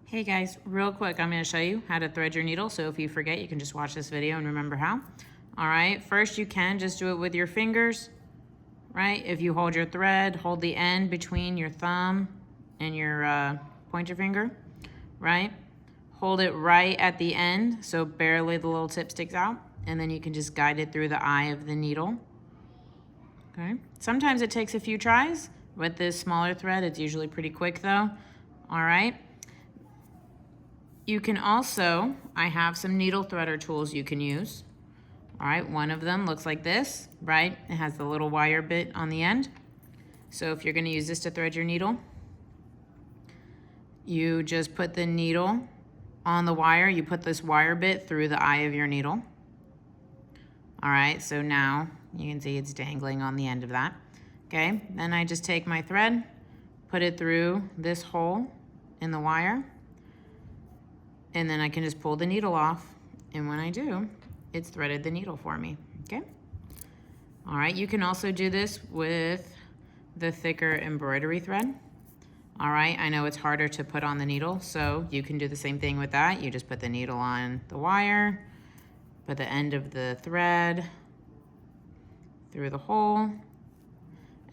Hey guys, real quick, I'm going to show you how to thread your needle. So if you forget, you can just watch this video and remember how. All right, first you can just do it with your fingers, right? If you hold your thread, hold the end between your thumb and your pointer finger, right? Hold it right at the end, so barely the little tip sticks out, and then you can just guide it through the eye of the needle. Okay. Sometimes it takes a few tries. With this smaller thread, it's usually pretty quick though. All right. You can also, I have some needle threader tools you can use. All right, one of them looks like this, right? It has the little wire bit on the end. So if you're gonna use this to thread your needle, you just put the needle on the wire, you put this wire bit through the eye of your needle. All right, so now you can see it's dangling on the end of that. Okay, then I just take my thread, put it through this hole in the wire, and then I can just pull the needle off. And when I do, it's threaded the needle for me, okay? All right, you can also do this with the thicker embroidery thread. All right, I know it's harder to put on the needle, so you can do the same thing with that. You just put the needle on the wire, put the end of the thread through the hole,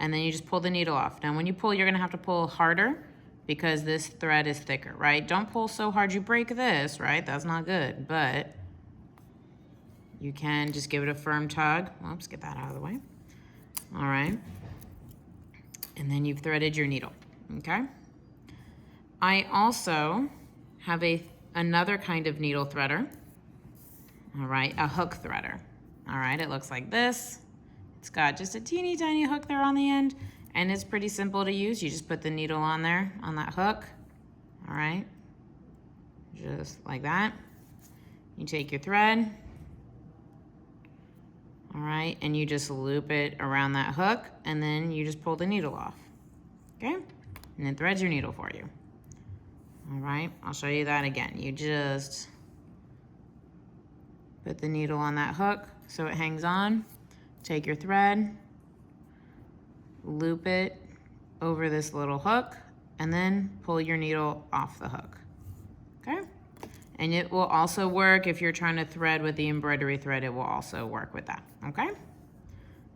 and then you just pull the needle off. Now when you pull, you're gonna have to pull harder because this thread is thicker, right? Don't pull so hard you break this, right? That's not good, but you can just give it a firm tug. Oops, get that out of the way. All right. And then you've threaded your needle, okay? I also have another kind of needle threader, all right, a hook threader. All right, it looks like this. It's got just a teeny tiny hook there on the end, and it's pretty simple to use. You just put the needle on there, on that hook, all right? Just like that. You take your thread, all right, and you just loop it around that hook, and then you just pull the needle off, okay? And it threads your needle for you. All right, I'll show you that again. You just put the needle on that hook so it hangs on. Take your thread, loop it over this little hook, and then pull your needle off the hook, okay? And it will also work if you're trying to thread with the embroidery thread, it will also work with that, okay?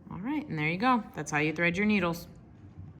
All right, and there you go. That's how you thread your needles.